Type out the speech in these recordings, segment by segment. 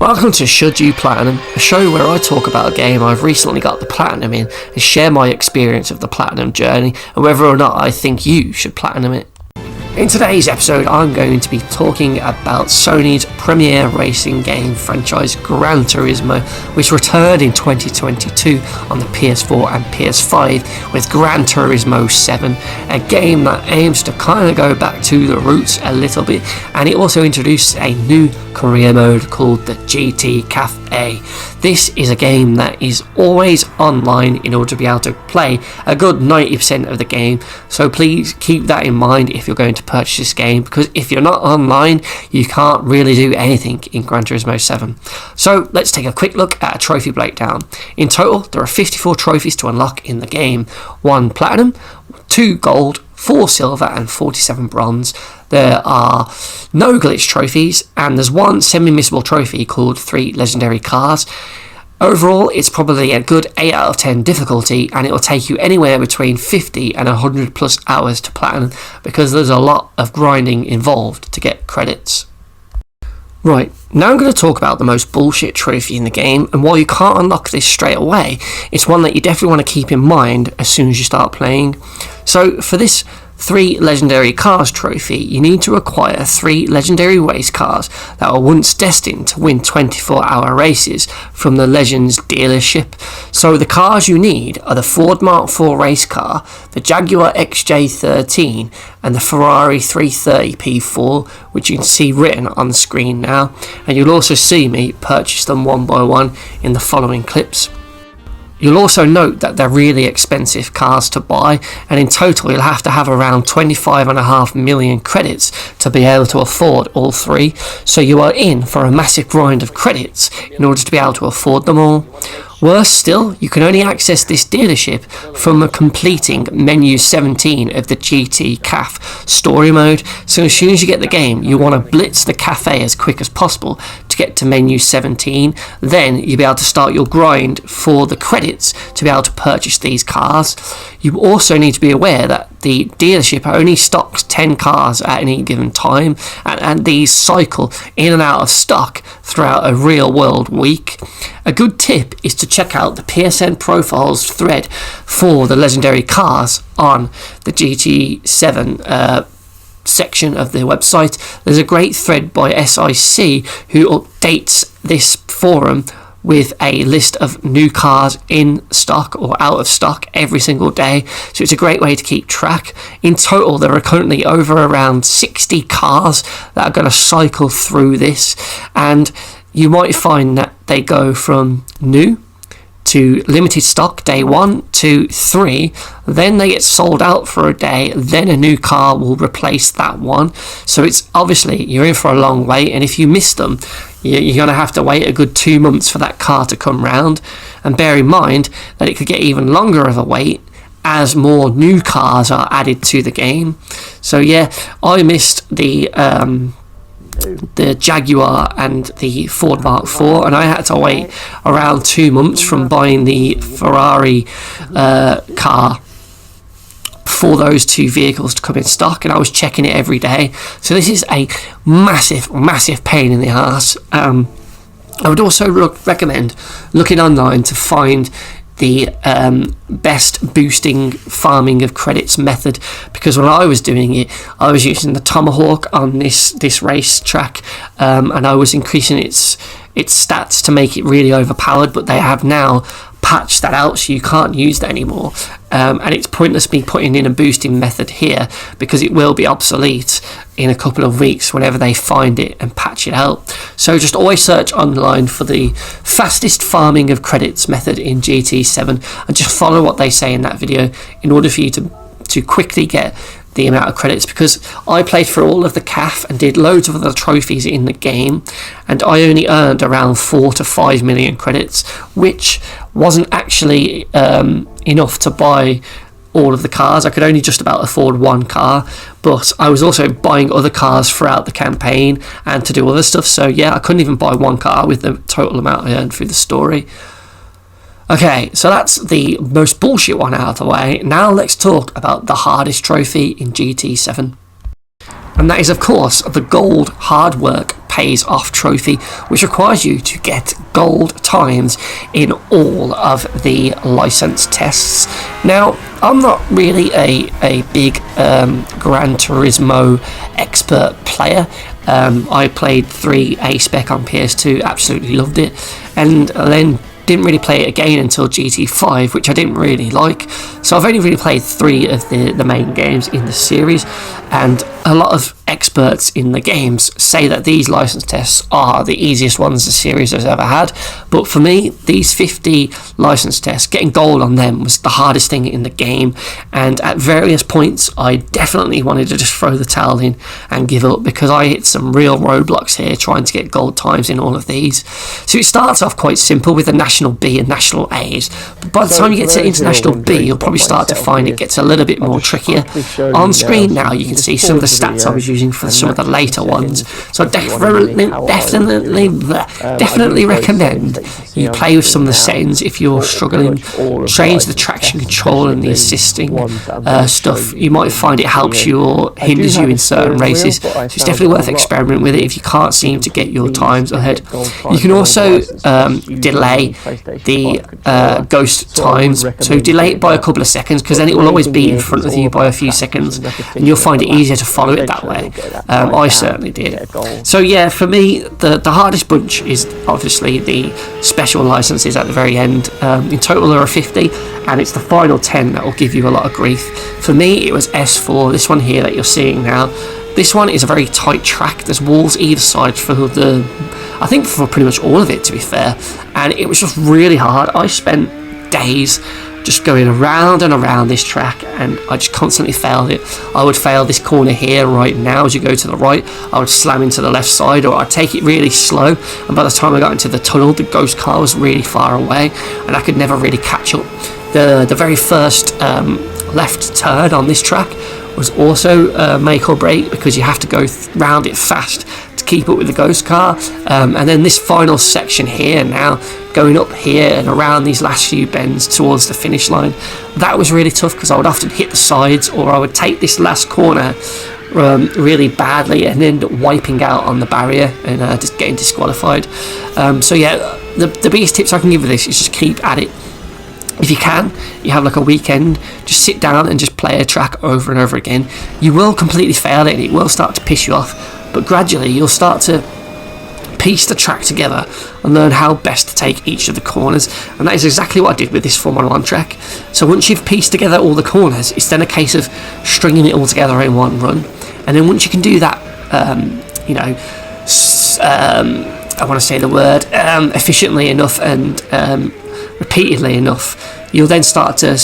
Welcome to Should You Platinum, a show where I talk about a game I've recently got the platinum in and share my experience of the platinum journey and whether or not I think you should platinum it. In today's episode, I'm going to be talking about Sony's premier racing game franchise Gran Turismo, which returned in 2022 on the PS4 and PS5 with Gran Turismo 7, a game that aims to kind of go back to the roots a little bit, and it also introduced a new career mode called the GT Cafe. This is a game that is always online in order to be able to play a good 90% of the game, so please keep that in mind if you're going to purchase this game, because if you're not online you can't really do anything in Gran Turismo 7. So let's take a quick look at a trophy breakdown. In total there are 54 trophies to unlock in the game: 1 platinum, 2 gold, 4 silver and 47 bronze. There are no glitch trophies, and there's 1 semi-missable trophy called 3 legendary cars. Overall, it's probably a good 8 out of 10 difficulty, and it will take you anywhere between 50 and 100 plus hours to platinum, because there's a lot of grinding involved to get credits. Right, now I'm going to talk about the most bullshit trophy in the game, and while you can't unlock this straight away, it's one that you definitely want to keep in mind as soon as you start playing. So for this 3 legendary cars trophy, you need to acquire 3 legendary race cars that were once destined to win 24-hour races from the Legends dealership. So the cars you need are the Ford Mark IV race car, the Jaguar XJ13 and the Ferrari 330 P4, which you can see written on the screen now, and you'll also see me purchase them one by one in the following clips. You'll also note that they're really expensive cars to buy, and in total you'll have to have around 25.5 million credits to be able to afford all 3, so you are in for a massive grind of credits in order to be able to afford them all. Worse still, you can only access this dealership from completing menu 17 of the GT CAF story mode, so as soon as you get the game you want to blitz the cafe as quick as possible to get to menu 17, then you'll be able to start your grind for the credits to be able to purchase these cars. You also need to be aware that the dealership only stocks 10 cars at any given time, and these cycle in and out of stock throughout a real world week. A good tip is to check out the PSN profiles thread for the legendary cars on the GT7 section of the website. There's a great thread by SIC who updates this forum with a list of new cars in stock or out of stock every single day, so it's a great way to keep track. In total there are currently over around 60 cars that are going to cycle through this, and you might find that they go from new to limited stock day 1 to 3, then they get sold out for a day, then a new car will replace that one. So it's obviously you're in for a long wait, and if you miss them you're going to have to wait a good 2 months for that car to come round, and bear in mind that it could get even longer of a wait as more new cars are added to the game. So yeah, I missed the Jaguar and the Ford Mark IV, and I had to wait around 2 months from buying the Ferrari car for those 2 vehicles to come in stock, and I was checking it every day. So this is a massive pain in the arse. I would also recommend looking online to find the best boosting farming of credits method, because when I was doing it I was using the Tomahawk on this race track, and I was increasing its stats to make it really overpowered, but they have now patched that out so you can't use that anymore, and it's pointless me putting in a boosting method here because it will be obsolete in a couple of weeks whenever they find it and patch it out. So just always search online for the fastest farming of credits method in GT7 and just follow what they say in that video in order for you to quickly get the amount of credits, because I played for all of the CAF and did loads of other trophies in the game, and I only earned around 4 to 5 million credits, which wasn't actually enough to buy all of the cars. I could only just about afford 1 car, but I was also buying other cars throughout the campaign and to do other stuff, so yeah, I couldn't even buy 1 car with the total amount I earned through the story. Okay, so that's the most bullshit one out of the way. Now let's talk about the hardest trophy in GT7. And that is, of course, the gold hard work pays off trophy, which requires you to get gold times in all of the license tests. Now, I'm not really a big Gran Turismo expert player. I played 3 A-SPEC on PS2, absolutely loved it, and then didn't really play it again until GT5, which I didn't really like. So I've only really played 3 of the main games in the series, and a lot of experts in the games say that these license tests are the easiest ones the series has ever had. But for me, these 50 license tests, getting gold on them was the hardest thing in the game, and at various points I definitely wanted to just throw the towel in and give up, because I hit some real roadblocks here trying to get gold times in all of these. So it starts off quite simple with the National B and National A's, but by the time you get to International B, you'll probably start to find it gets a little bit more trickier. On screen now you can see some of the stats I was using for some of the later ones, so I definitely recommend you play with some of the settings if you're struggling. Change the traction control and the assisting stuff. You might find it helps you or hinders you in certain races, so it's definitely worth experimenting with it if you can't seem to get your times ahead. You can also delay the ghost times, so delay it by a couple of seconds, because then it will always be in front of you by a few seconds, and you'll find it easier to follow it that way. I certainly did. So yeah, for me, the hardest bunch is obviously the special licenses at the very end. In total there are 50, and it's the final 10 that will give you a lot of grief. For me, it was S4, this one here that you're seeing now. This one is a very tight track. There's walls either side for I think for pretty much all of it, to be fair, and it was just really hard. I spent days just going around and around this track, and I just constantly failed it. I would fail this corner here right now as you go to the right. I would slam into the left side, or I'd take it really slow, and by the time I got into the tunnel, the ghost car was really far away, and I could never really catch up. The very first left turn on this track was also make or break, because you have to go round it fast to keep up with the ghost car, and then this final section here now, going up here and around these last few bends towards the finish line, that was really tough, because I would often hit the sides, or I would take this last corner really badly and end up wiping out on the barrier and just getting disqualified. So yeah, the biggest tips I can give you this is just keep at it. If you can, you have like a weekend, just sit down and just play a track over and over again. You will completely fail it, and it will start to piss you off, but gradually you'll start to piece the track together and learn how best to take each of the corners, and that is exactly what I did with this Formula 1 track. So once you've pieced together all the corners, it's then a case of stringing it all together in one run, and then once you can do that, I want to say the word, efficiently enough and repeatedly enough, you'll then start to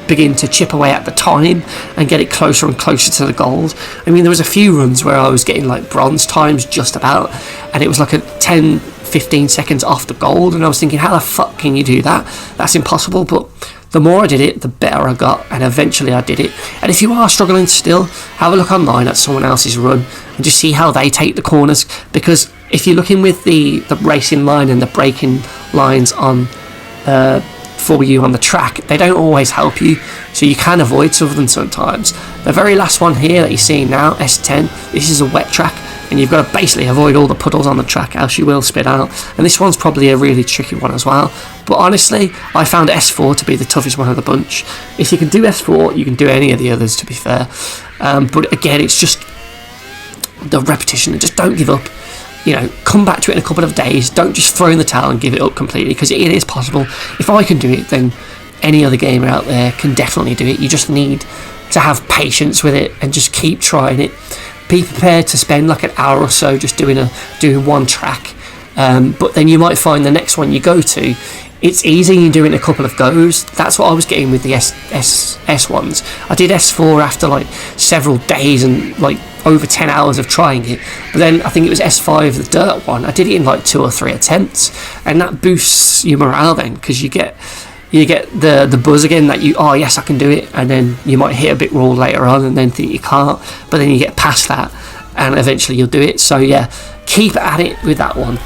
begin to chip away at the time and get it closer and closer to the gold. I mean, there was a few runs where I was getting like bronze times just about, and it was like a 10-15 seconds off the gold, and I was thinking, how the fuck can you do that? That's impossible. But the more I did it, the better I got, and eventually I did it. And if you are struggling still, have a look online at someone else's run and just see how they take the corners, because if you're looking with the racing line and the braking lines on for you on the track, they don't always help you, so you can avoid some of them sometimes. The very last one here that you're seeing now, S10, this is a wet track, and you've got to basically avoid all the puddles on the track, else you will spin out. And this one's probably a really tricky one as well, but honestly I found S4 to be the toughest one of the bunch. If you can do S4, you can do any of the others, to be fair, but again, it's just the repetition, and just don't give up. You know, come back to it in a couple of days. Don't just throw in the towel and give it up completely, because it is possible. If I can do it, then any other gamer out there can definitely do it. You just need to have patience with it and just keep trying it. Be prepared to spend like an hour or so just doing one track, but then you might find the next one you go to, it's easy, you do it in a couple of goes. That's what I was getting with the S ones. I did S4 after like several days and like over 10 hours of trying it, but then I think it was S5, the dirt one, I did it in like 2 or 3 attempts, and that boosts your morale then, because you get the buzz again that oh yes, I can do it, and then you might hit a bit raw later on and then think you can't, but then you get past that and eventually you'll do it. So yeah, keep at it with that one.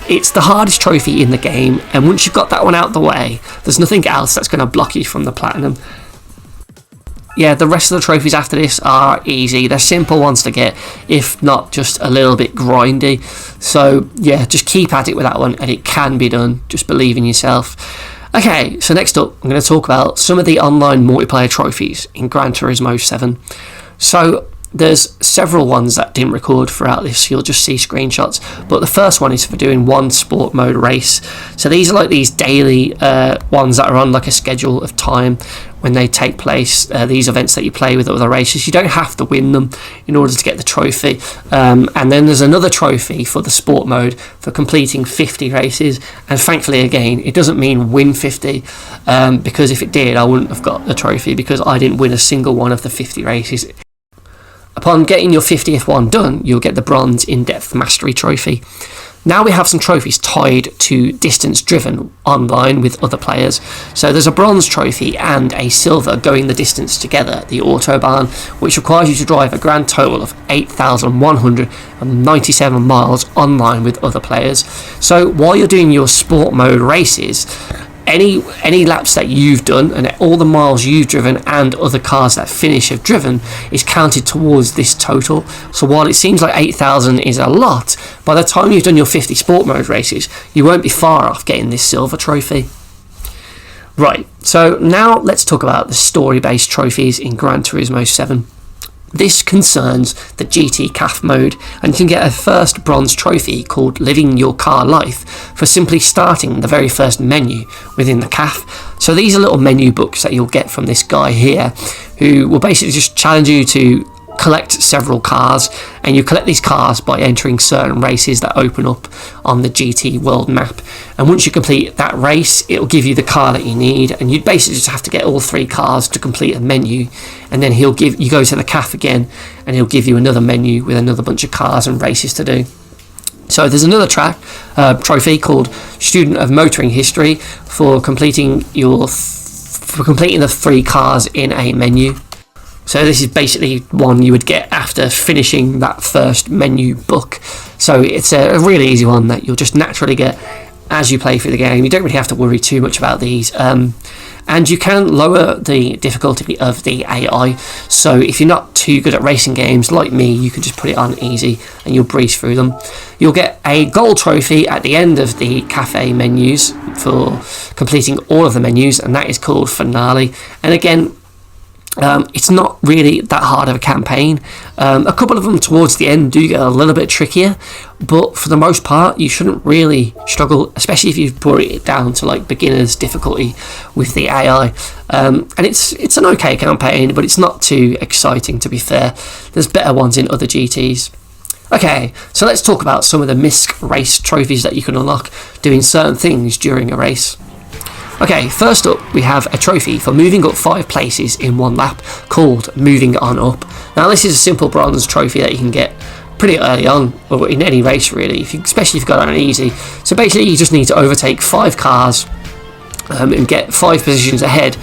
It's the hardest trophy in the game, and once you've got that one out the way, there's nothing else that's going to block you from the platinum. yeah, the rest of the trophies after this are easy. They're simple ones to get, if not just a little bit grindy. So yeah, just keep at it with that one, and it can be done. Just believe in yourself. Okay, so next up, I'm going to talk about some of the online multiplayer trophies in Gran Turismo 7. So there's several ones that didn't record throughout this, you'll just see screenshots, but the first one is for doing one sport mode race. So these are like these daily ones that are on like a schedule of time when they take place, these events that you play with other races. You don't have to win them in order to get the trophy, and then there's another trophy for the sport mode for completing 50 races, and thankfully again it doesn't mean win 50, because if it did I wouldn't have got the trophy, because I didn't win a single one of the 50 races. Upon getting your 50th one done, you'll get the bronze in-depth mastery trophy. Now we have some trophies tied to distance driven online with other players. So there's a bronze trophy and a silver going the distance together, the Autobahn, which requires you to drive a grand total of 8,197 miles online with other players. So while you're doing your sport mode races, any laps that you've done and all the miles you've driven and other cars that finish have driven is counted towards this total. So while it seems like 8,000 is a lot, by the time you've done your 50 sport mode races, you won't be far off getting this silver trophy. Right, so now let's talk about the story-based trophies in Gran Turismo 7. This concerns the GT CAF mode, and you can get a first bronze trophy called Living Your Car Life for simply starting the very first menu within the CAF. So these are little menu books that you'll get from this guy here, who will basically just challenge you to collect several cars, and you collect these cars by entering certain races that open up on the GT world map. And once you complete that race, it'll give you the car that you need, and you basically just have to get all 3 cars to complete a menu, and then you go to the CAF again and he'll give you another menu with another bunch of cars and races to do. So there's another trophy called Student of Motoring History for completing the 3 cars in a menu. So this is basically one you would get after finishing that first menu book. So it's a really easy one that you'll just naturally get as you play through the game. You don't really have to worry too much about these. And you can lower the difficulty of the AI. So if you're not too good at racing games like me, you can just put it on easy and you'll breeze through them. You'll get a gold trophy at the end of the cafe menus for completing all of the menus, and that is called Finale. And again, it's not really that hard of a campaign. A couple of them towards the end do get a little bit trickier, but for the most part you shouldn't really struggle, especially if you've brought it down to like beginner's difficulty with the AI. And it's an okay campaign, but it's not too exciting, to be fair. There's better ones in other GTs. Okay, so let's talk about some of the Misc race trophies that you can unlock doing certain things during a race. Okay, first up we have a trophy for moving up 5 places in one lap called Moving On Up. Now this is a simple bronze trophy that you can get pretty early on, or in any race really, especially if you've got on an easy. So basically you just need to overtake 5 cars and get 5 positions ahead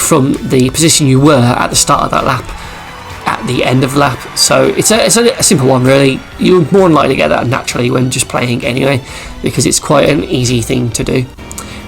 from the position you were at the start of that lap at the end of the lap. So it's a simple one really. You're more than likely to get that naturally when just playing anyway, because it's quite an easy thing to do.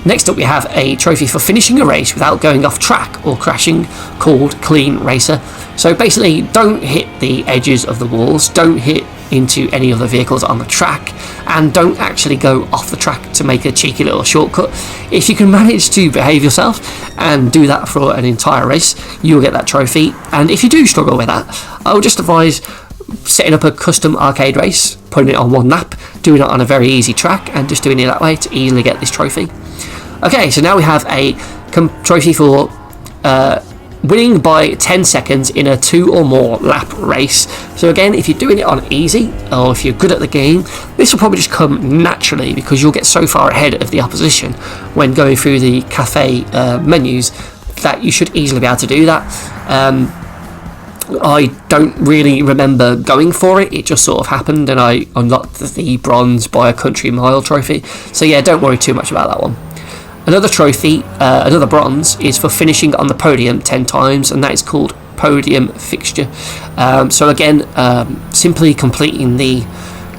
Next up we have a trophy for finishing a race without going off track or crashing called Clean Racer. So basically don't hit the edges of the walls, don't hit into any of the vehicles on the track, and don't actually go off the track to make a cheeky little shortcut. If you can manage to behave yourself and do that for an entire race, you'll get that trophy. And if you do struggle with that, I would just advise setting up a custom arcade race, putting it on one lap, doing it on a very easy track, and just doing it that way to easily get this trophy. Okay, so now we have a trophy for winning by 10 seconds in a 2 or more lap race. So again, if you're doing it on easy, or if you're good at the game, this will probably just come naturally because you'll get so far ahead of the opposition when going through the cafe menus that you should easily be able to do that. I don't really remember going for it, it just sort of happened and I unlocked the bronze by a country mile trophy. So yeah, don't worry too much about that one. Another trophy, another bronze, is for finishing on the podium 10 times, and that is called Podium Fixture. So again, simply completing the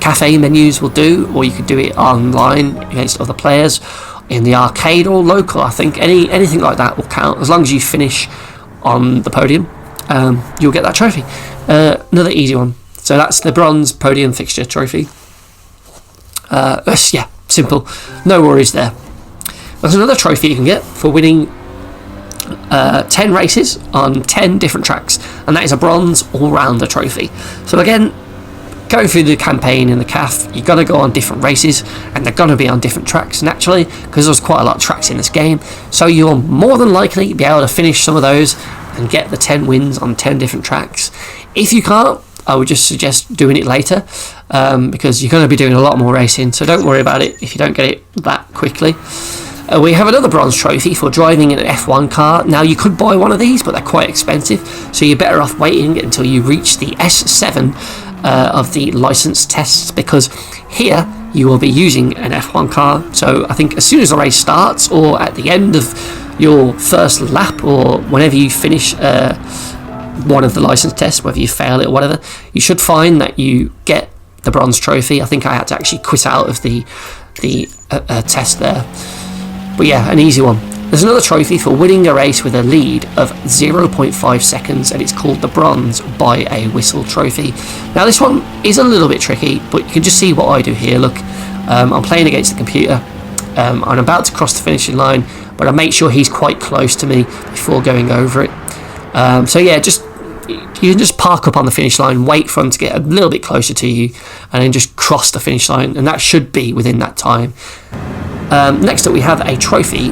cafe menus will do, or you could do it online against other players, in the arcade or local. I think anything like that will count, as long as you finish on the podium, you'll get that trophy. Another easy one. So that's the bronze podium fixture trophy. Yeah, simple. No worries there. There's another trophy you can get for winning 10 races on 10 different tracks, and that is a bronze all-rounder trophy. So again, going through the campaign in the CAF, you're going to go on different races, and they're going to be on different tracks naturally, because there's quite a lot of tracks in this game, so you'll more than likely be able to finish some of those and get the 10 wins on 10 different tracks. If you can't, I would just suggest doing it later, because you're going to be doing a lot more racing, so don't worry about it if you don't get it that quickly. We have another bronze trophy for driving an F1 car. Now, you could buy one of these, but they're quite expensive, so you're better off waiting until you reach the S7 of the license tests, because here you will be using an F1 car. So I think as soon as the race starts, or at the end of your first lap, or whenever you finish one of the license tests, whether you fail it or whatever, you should find that you get the bronze trophy. I think I had to actually quit out of the test there. But yeah, an easy one. There's another trophy for winning a race with a lead of 0.5 seconds, and it's called the Bronze by a Whistle trophy. Now this one is a little bit tricky, but you can just see what I do here. Look, I'm playing against the computer. I'm about to cross the finishing line, but I make sure he's quite close to me before going over it. So yeah, you can just park up on the finish line, wait for him to get a little bit closer to you, and then just cross the finish line, and that should be within that time. Next up, we have a trophy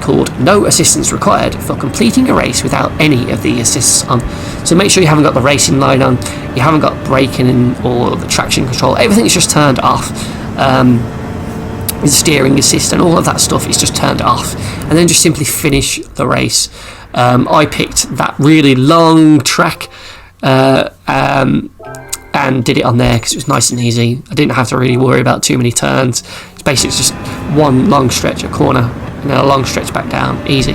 called No Assistance Required for completing a race without any of the assists on. So make sure you haven't got the racing line on, you haven't got braking or the traction control, everything's just turned off. The steering assist and all of that stuff is just turned off, and then just simply finish the race. I picked that really long track and did it on there because it was nice and easy. I didn't have to really worry about too many turns. It's basically just one long stretch, a corner, and then a long stretch back down, easy.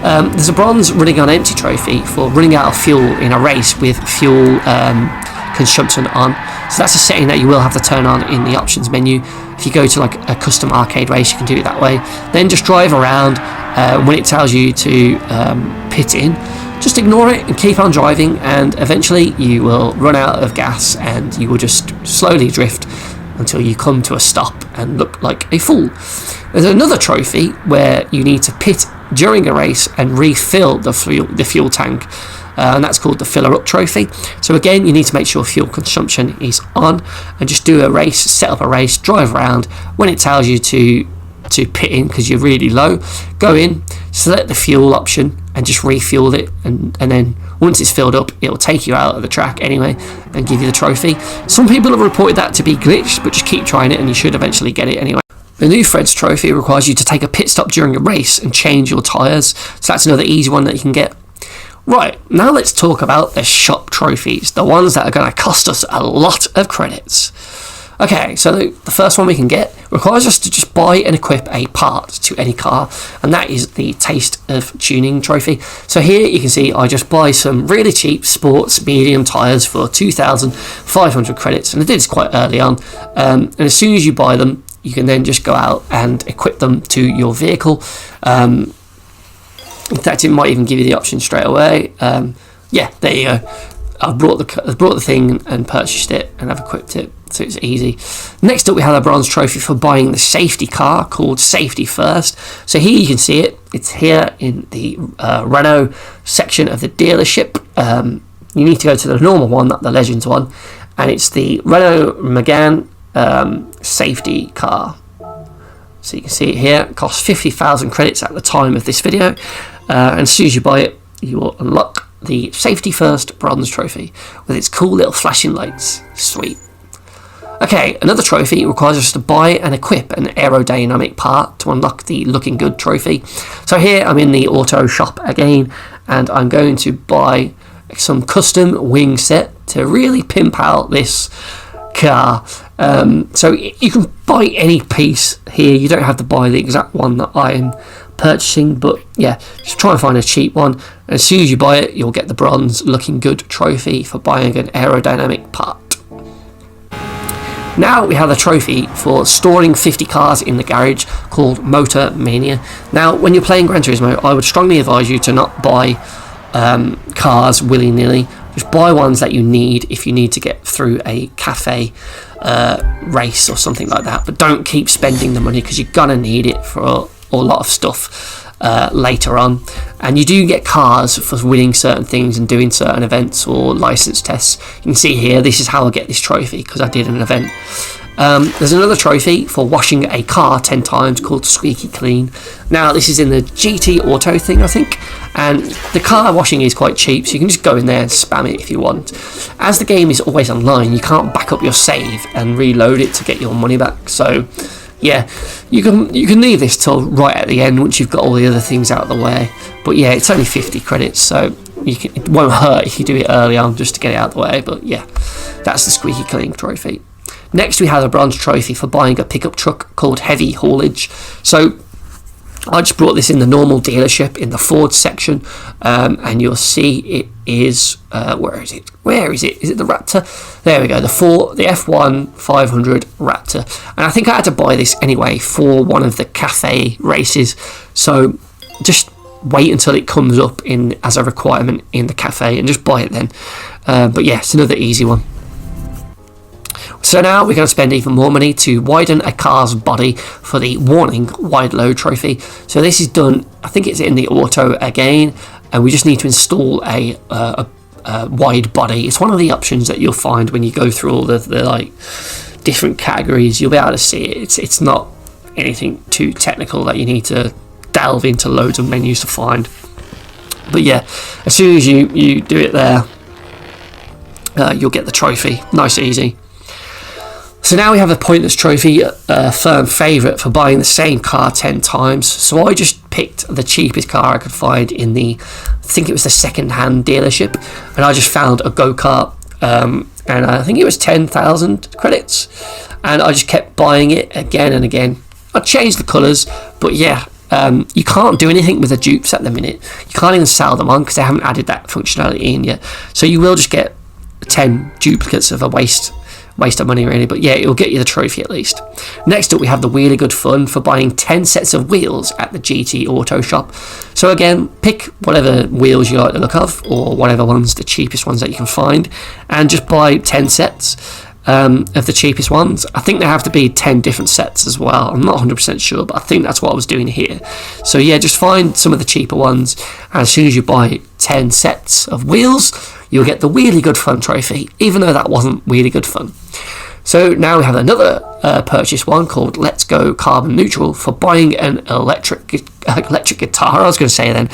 There's a bronze running on empty trophy for running out of fuel in a race with fuel consumption on. So that's a setting that you will have to turn on in the options menu. If you go to like a custom arcade race, you can do it that way. Then just drive around. When it tells you to pit in, just ignore it and keep on driving, and eventually you will run out of gas and you will just slowly drift until you come to a stop and look like a fool. There's another trophy where you need to pit during a race and refill the fuel tank, and that's called the Filler Up trophy. So again, you need to make sure fuel consumption is on, and just do a race, set up a race, drive around. When it tells you to pit in because you're really low, go in, select the fuel option and just refuel it, and then once it's filled up, it will take you out of the track anyway and give you the trophy. Some people have reported that to be glitched, but just keep trying it and you should eventually get it anyway. The new Fred's trophy requires you to take a pit stop during a race and change your tyres, so that's another easy one that you can get. Right, now let's talk about the shop trophies, the ones that are going to cost us a lot of credits. Okay, so the first one we can get requires us to just buy and equip a part to any car, and that is the Taste of Tuning trophy. So here you can see I just buy some really cheap sports medium tyres for 2,500 credits, and I did this quite early on. And as soon as you buy them, you can then just go out and equip them to your vehicle. In fact, it might even give you the option straight away. Yeah, there you go. I've brought the thing and purchased it, and I've equipped it, so it's easy. Next up, we have a bronze trophy for buying the safety car called Safety First. So here you can see it. It's here in the Renault section of the dealership. You need to go to the normal one, not the Legends one, and it's the Renault Megane safety car. So you can see it here. It costs 50,000 credits at the time of this video, and as soon as you buy it, you will unlock the Safety First bronze trophy with its cool little flashing lights. Sweet. Okay, another trophy requires us to buy and equip an aerodynamic part to unlock the Looking Good trophy. So here I'm in the auto shop again, and I'm going to buy some custom wing set to really pimp out this car. So you can buy any piece here, you don't have to buy the exact one that I'm purchasing, but yeah, just try and find a cheap one, and as soon as you buy it, you'll get the bronze Looking Good trophy for buying an aerodynamic part. Now we have a trophy for storing 50 cars in the garage called Motor Mania. Now when you're playing Gran Turismo, I would strongly advise you to not buy cars willy-nilly. Just buy ones that you need if you need to get through a cafe race or something like that, but don't keep spending the money because you're gonna need it for a lot of stuff later on. And you do get cars for winning certain things and doing certain events or license tests. You can see here, this is how I get this trophy, because I did an event. There's another trophy for washing a car 10 times called Squeaky Clean. Now this is in the GT Auto thing, I think, and the car washing is quite cheap, so you can just go in there and spam it if you want. As the game is always online, you can't back up your save and reload it to get your money back, so yeah, you can leave this till right at the end once you've got all the other things out of the way. But yeah, it's only 50 credits, so it won't hurt if you do it early on just to get it out of the way. But yeah, that's the Squeaky Clean trophy. Next we have a bronze trophy for buying a pickup truck called Heavy Haulage. So I just brought this in the normal dealership in the Ford section, and you'll see it is where is it? Is it the Raptor? There we go, the F1 500 Raptor. And I think I had to buy this anyway for one of the cafe races, so just wait until it comes up in as a requirement in the cafe and just buy it then. But yeah, it's another easy one. So now we're going to spend even more money to widen a car's body for the Warning Wide Load Trophy. So this is done, I think it's in the auto again, and we just need to install a wide body. It's one of the options that you'll find when you go through all the like different categories. You'll be able to see it. It's not anything too technical that you need to delve into loads of menus to find. But yeah, as soon as you do it there, you'll get the trophy. Nice and easy. So now we have a pointless trophy, a firm favourite for buying the same car 10 times. So I just picked the cheapest car I could find in I think it was the second-hand dealership, and I just found a go-kart, and I think it was 10,000 credits, and I just kept buying it again and again. I changed the colours, but yeah, you can't do anything with the dupes at the minute. You can't even sell them on because they haven't added that functionality in yet. So you will just get 10 duplicates of a waste of money really, but yeah, it'll get you the trophy at least. Next up we have the Wheelie Good Fun for buying 10 sets of wheels at the GT Auto Shop. So again, pick whatever wheels you like the look of, or whatever ones, the cheapest ones that you can find, and just buy 10 sets of the cheapest ones. I think there have to be 10 different sets as well. I'm not 100% sure, but I think that's what I was doing here. So yeah, just find some of the cheaper ones, and as soon as you buy 10 sets of wheels, you'll get the Wheelie Good Fun trophy, even though that wasn't really good fun. So now we have another purchase one called Let's Go Carbon Neutral for buying an electric guitar. I was going to say then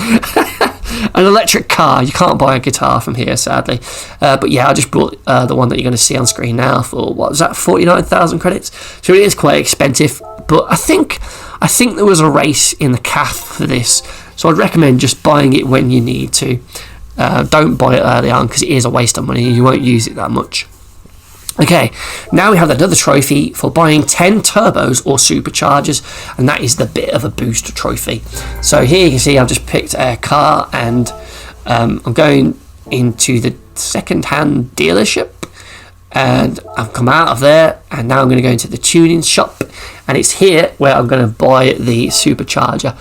an electric car. You can't buy a guitar from here, sadly. But yeah, I just brought the one that you're going to see on screen now for, what was that, 49,000 credits. So it is quite expensive, but I think there was a race in the CAF for this, so I'd recommend just buying it when you need to. Don't buy it early on because it is a waste of money and you won't use it that much. Okay, now we have another trophy for buying 10 turbos or superchargers, and that is the Bit of a Boost trophy. So here you can see I've just picked a car, and I'm going into the second-hand dealership, and I've come out of there, and now I'm going to go into the tuning shop, and it's here where I'm going to buy the supercharger,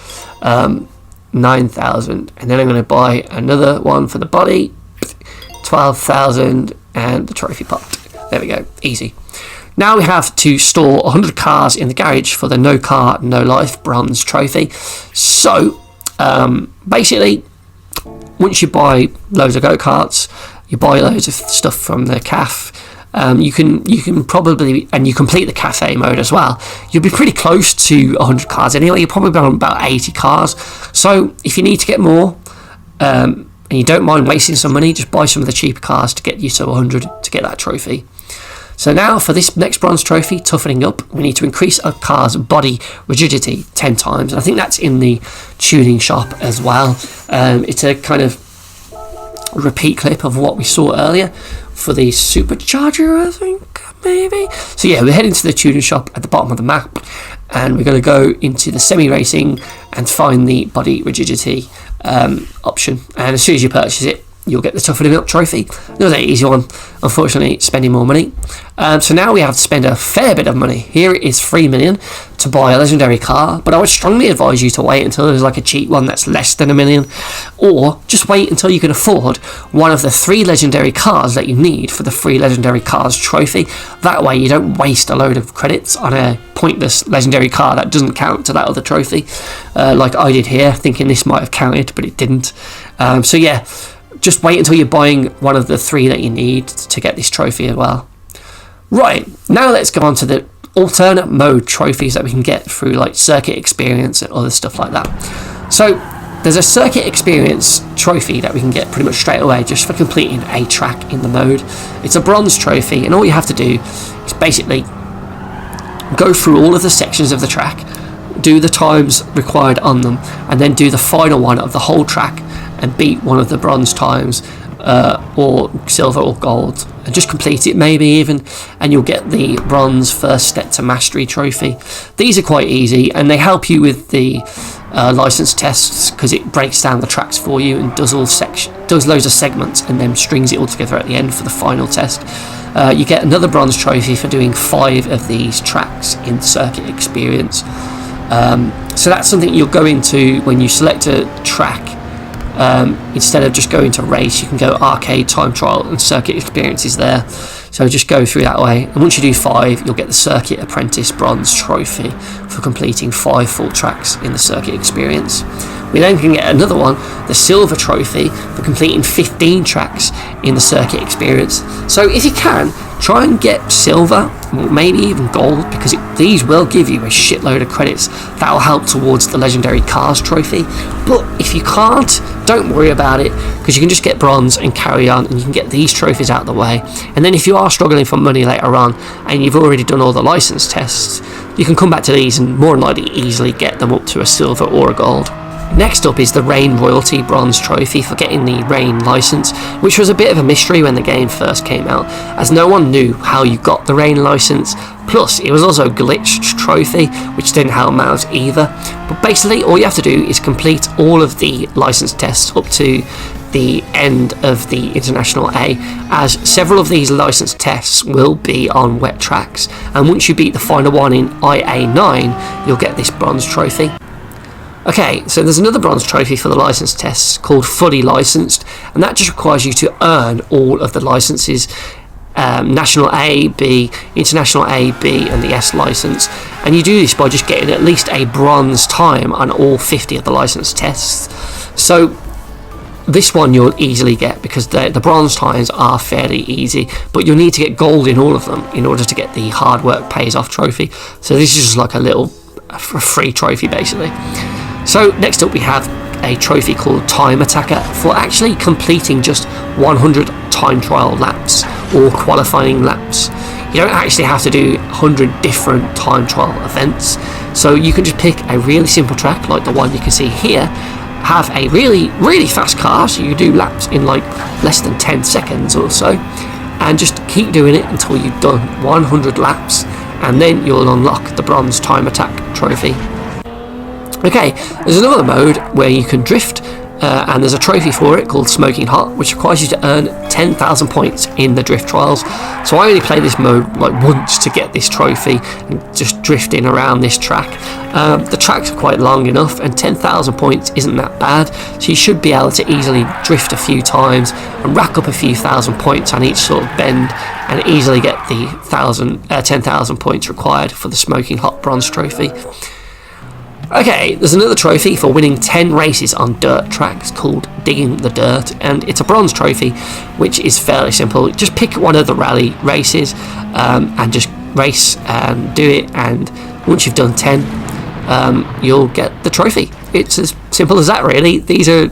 9,000, and then I'm going to buy another one for the body, 12,000, and the trophy pot. There we go, easy. Now we have to store 100 cars in the garage for the No Car, No Life bronze trophy. So, basically, once you buy loads of go-karts, you buy loads of stuff from the CAF, you can probably, and you complete the cafe mode as well, you'll be pretty close to 100 cars anyway. You're probably on about 80 cars. So, if you need to get more, and you don't mind wasting some money, just buy some of the cheaper cars to get you to 100 to get that trophy. So now for this next bronze trophy, toughening up, we need to increase our car's body rigidity 10 times. And I think that's in the tuning shop as well. It's a kind of repeat clip of what we saw earlier for the supercharger, I think, maybe. So yeah, we're heading to the tuning shop at the bottom of the map, and we're going to go into the semi-racing and find the body rigidity option. And as soon as you purchase it, you'll get the Tougher the Milk trophy. Another easy one, unfortunately, spending more money. So now we have to spend a fair bit of money. Here it is 3 million to buy a legendary car, but I would strongly advise you to wait until there's like a cheap one that's less than $1 million, or just wait until you can afford one of the 3 legendary cars that you need for the free legendary cars trophy. That way you don't waste a load of credits on a pointless legendary car that doesn't count to that other trophy, like I did here, thinking this might have counted, but it didn't. So yeah, just wait until you're buying one of the 3 that you need to get this trophy as well. Right, now let's go on to the alternate mode trophies that we can get through like circuit experience and other stuff like that. So there's a circuit experience trophy that we can get pretty much straight away just for completing a track in the mode. It's a bronze trophy, and all you have to do is basically go through all of the sections of the track, do the times required on them, and then do the final one of the whole track and beat one of the bronze times, or silver or gold, and just complete it maybe even, and you'll get the bronze first step to mastery trophy. These are quite easy, and they help you with the license tests, because it breaks down the tracks for you and does loads of segments and then strings it all together at the end for the final test. You get another bronze trophy for doing 5 of these tracks in circuit experience. So that's something you'll go into when you select a track. Instead of just going to race, you can go arcade, time trial, and circuit experience is there. So just go through that way, and once you do 5, you'll get the Circuit Apprentice Bronze Trophy for completing 5 full tracks in the circuit experience. We then can get another one, the Silver Trophy, for completing 15 tracks in the circuit experience. So if you can, try and get silver, or maybe even gold, because these will give you a shitload of credits that will help towards the Legendary Cars trophy. But if you can't, don't worry about it, because you can just get bronze and carry on, and you can get these trophies out of the way. And then if you are struggling for money later on, and you've already done all the license tests, you can come back to these and more than likely easily get them up to a silver or a gold. Next up is the Rain Royalty Bronze Trophy for getting the Rain license, which was a bit of a mystery when the game first came out, as no one knew how you got the Rain license. Plus, it was also a glitched trophy, which didn't help out either. But basically, all you have to do is complete all of the license tests up to the end of the International A, as several of these license tests will be on wet tracks, and once you beat the final one in IA9, you'll get this bronze trophy. Okay, so there's another bronze trophy for the license tests called Fully Licensed, and that just requires you to earn all of the licenses, National A, B, International A, B, and the S license. And you do this by just getting at least a bronze time on all 50 of the license tests. So this one you'll easily get, because the bronze times are fairly easy, but you'll need to get gold in all of them in order to get the hard work pays off trophy. So this is just like a free trophy basically. So next up we have a trophy called Time Attacker for actually completing just 100 time trial laps or qualifying laps. You don't actually have to do 100 different time trial events, so you can just pick a really simple track like the one you can see here, have a really fast car, so you do laps in like less than 10 seconds or so, and just keep doing it until you've done 100 laps, and then you'll unlock the bronze Time Attack trophy. Okay, there's another mode where you can drift, and there's a trophy for it called Smoking Hot, which requires you to earn 10,000 points in the drift trials. So I only played this mode like once to get this trophy, and just drifting around this track. The tracks are quite long enough, and 10,000 points isn't that bad, so you should be able to easily drift a few times and rack up a few thousand points on each sort of bend, and easily get the 10,000 points required for the Smoking Hot bronze trophy. Okay, there's another trophy for winning 10 races on dirt tracks called Digging the Dirt, and it's a bronze trophy, which is fairly simple. Just pick one of the rally races and just race and do it, and once you've done 10, you'll get the trophy. It's as simple as that, really. These are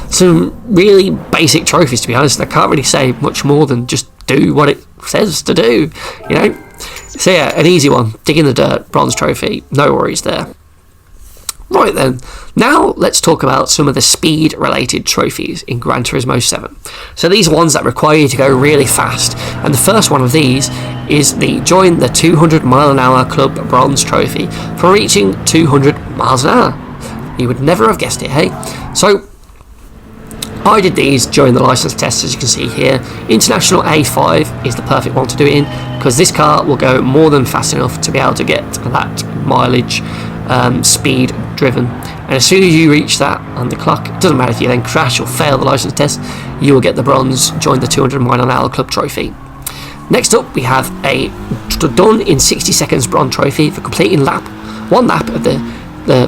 some really basic trophies, to be honest. I can't really say much more than just do what it says to do, you know? So yeah, an easy one. Digging the Dirt, bronze trophy, no worries there. Right then, now let's talk about some of the speed-related trophies in Gran Turismo 7. So these are ones that require you to go really fast, and the first one of these is the Join the 200 mile an hour Club bronze trophy for reaching 200 miles an hour. You would never have guessed it, hey? So I did these during the license test, as you can see here. International A5 is the perfect one to do it in, because this car will go more than fast enough to be able to get that mileage speed driven. And as soon as you reach that on the clock, it doesn't matter if you then crash or fail the license test, you will get the bronze, join the 200 mile an hour club trophy. Next up, we have a done in 60 seconds bronze trophy for completing one lap of the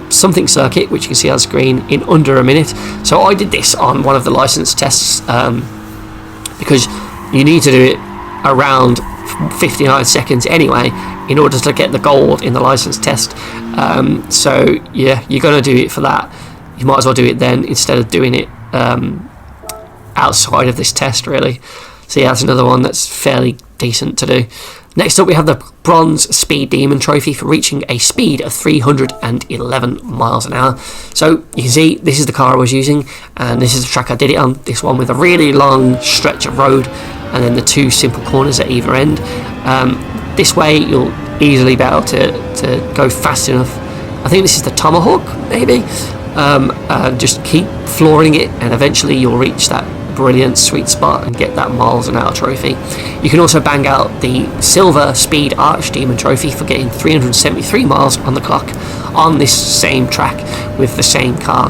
something circuit, which you can see on screen, in under a minute. So I did this on one of the license tests because you need to do it around 59 seconds anyway in order to get the gold in the license test. So yeah, you're going to do it for that. You might as well do it then instead of doing it outside of this test, really. So yeah, that's another one that's fairly decent to do. Next up, we have the Bronze Speed Demon Trophy for reaching a speed of 311 miles an hour. So you can see this is the car I was using, and this is the track I did it on. This one with a really long stretch of road, and then the two simple corners at either end. This way, you'll easily be able to go fast enough. I think this is the Tomahawk, maybe. Just keep flooring it, and eventually you'll reach that brilliant sweet spot and get that miles an hour trophy. You can also bang out the Silver Speed Arch Demon Trophy for getting 373 miles on the clock on this same track with the same car.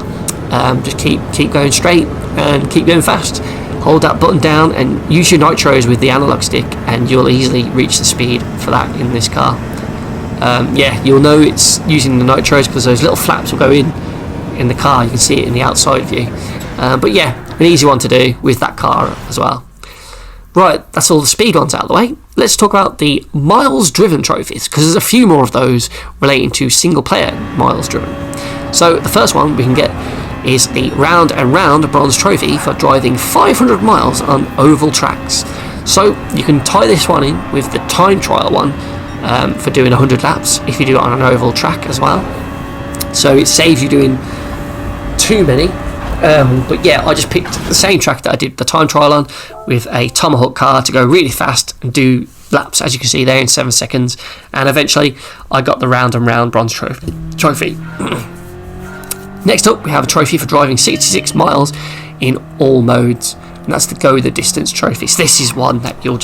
Just keep going straight and keep going fast. Hold that button down and use your nitros with the analog stick, and you'll easily reach the speed for that in this car. Yeah, you'll know it's using the nitros because those little flaps will go in the car. You can see it in the outside view. But yeah, an easy one to do with that car as well. Right, that's all the speed ones out of the way. Let's talk about the miles driven trophies, because there's a few more of those relating to single player miles driven. So the first one we can get is the Round and Round Bronze Trophy for driving 500 miles on oval tracks. So you can tie this one in with the time trial one for doing 100 laps if you do it on an oval track as well. So it saves you doing too many. But yeah, I just picked the same track that I did the time trial on with a Tomahawk car to go really fast and do laps, as you can see there, in 7 seconds, and eventually I got the Round and Round Bronze Trophy. Next up, we have a trophy for driving 66 miles in all modes, and that's the Go the Distance trophy. So this is one that you'll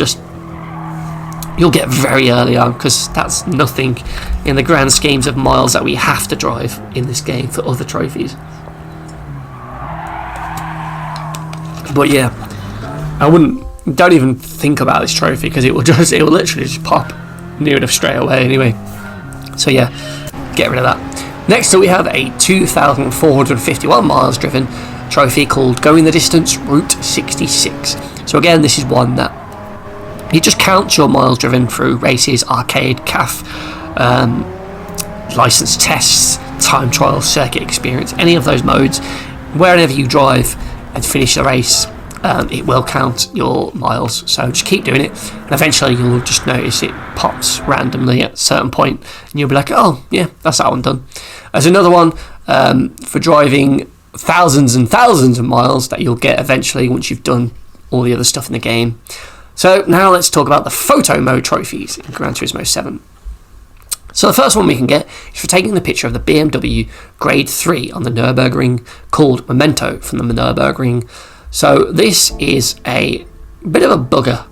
get very early on, because that's nothing in the grand schemes of miles that we have to drive in this game for other trophies. But yeah, don't even think about this trophy, because it will literally just pop near enough straight away anyway. So yeah, get rid of that. Next up, we have a 2,451 miles driven trophy called Going the Distance Route 66. So again, this is one that it just counts your miles driven through races, arcade, CAF, license tests, time trial, circuit experience, any of those modes. Wherever you drive and finish the race, it will count your miles. So just keep doing it, and eventually you'll just notice it pops randomly at a certain point, and you'll be like, oh yeah, that's that one done. There's another one for driving thousands and thousands of miles that you'll get eventually once you've done all the other stuff in the game. So now let's talk about the photo mode trophies in Gran Turismo 7. So the first one we can get is for taking the picture of the BMW Grade 3 on the Nürburgring, called Memento from the Nürburgring. So this is a bit of a bugger,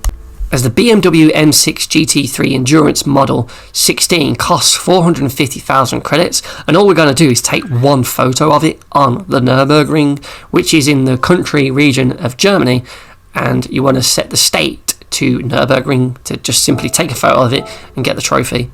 as the BMW M6 GT3 Endurance Model 16 costs 450,000 credits, and all we're going to do is take one photo of it on the Nürburgring, which is in the country region of Germany, and you want to set the state to Nürburgring to just simply take a photo of it and get the trophy.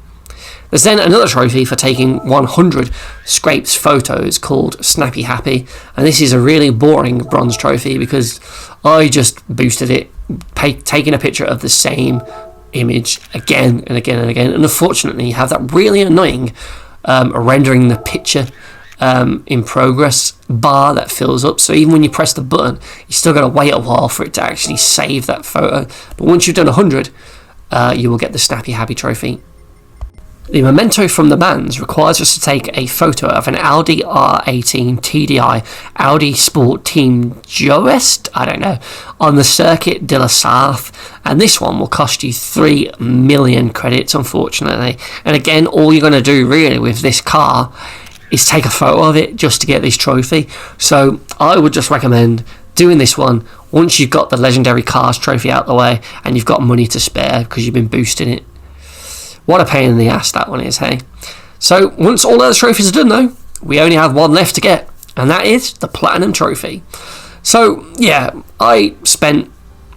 There's then another trophy for taking 100 scrapes photos called Snappy Happy, and this is a really boring bronze trophy because I just boosted it, taking a picture of the same image again and again and again, and unfortunately you have that really annoying rendering the picture in progress bar that fills up, so even when you press the button you still got to wait a while for it to actually save that photo. But once you've done 100, you will get the Snappy Happy trophy. The Memento from the Mans requires us to take a photo of an Audi R18 TDI Audi Sport Team Joest, on the Circuit de la Sarthe, and this one will cost you 3 million credits, unfortunately. And again, all you're going to do really with this car is take a photo of it just to get this trophy. So I would just recommend doing this one once you've got the legendary cars trophy out the way and you've got money to spare because you've been boosting it. What a pain in the ass that one is, hey? So once all those trophies are done though, we only have one left to get, and that is the Platinum Trophy. So yeah, I spent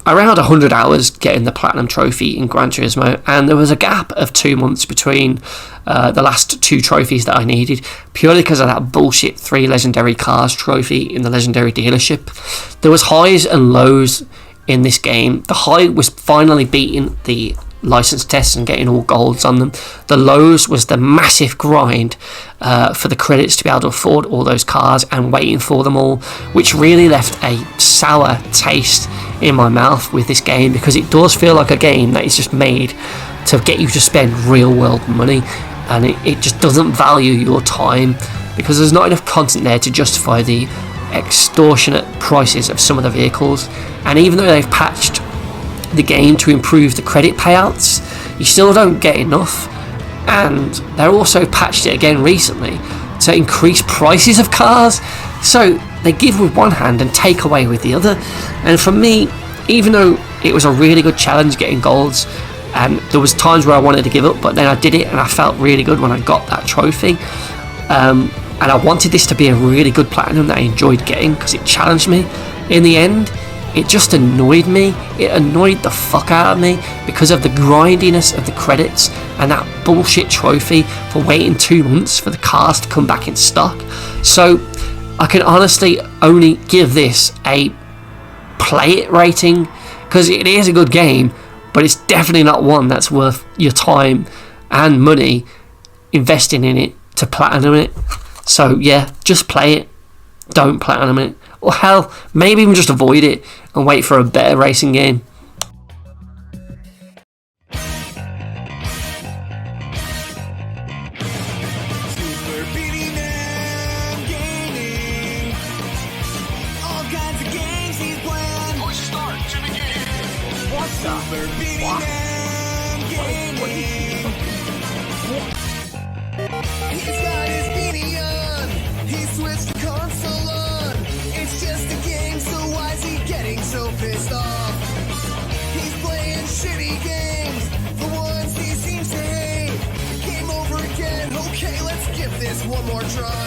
around 100 hours getting the Platinum Trophy in Gran Turismo, and there was a gap of 2 months between the last 2 trophies that I needed, purely because of that bullshit 3 legendary cars trophy in the legendary dealership. There was highs and lows in this game. The high was finally beating the license tests and getting all golds on them. The lows was the massive grind for the credits to be able to afford all those cars and waiting for them all, which really left a sour taste in my mouth with this game, because it does feel like a game that is just made to get you to spend real world money, and it just doesn't value your time, because there's not enough content there to justify the extortionate prices of some of the vehicles. And even though they've patched the game to improve the credit payouts, you still don't get enough. And they're also patched it again recently to increase prices of cars, so they give with one hand and take away with the other. And for me, even though it was a really good challenge getting golds, and there was times where I wanted to give up, but then I did it and I felt really good when I got that trophy, and I wanted this to be a really good platinum that I enjoyed getting because it challenged me. In the end, it just annoyed me. It annoyed the fuck out of me because of the grindiness of the credits and that bullshit trophy for waiting 2 months for the cars to come back in stock. So I can honestly only give this a play it rating, because it is a good game, but it's definitely not one that's worth your time and money investing in it to platinum it. So yeah, just play it, don't platinum it. Or hell, maybe even just avoid it and wait for a better racing game. One more try.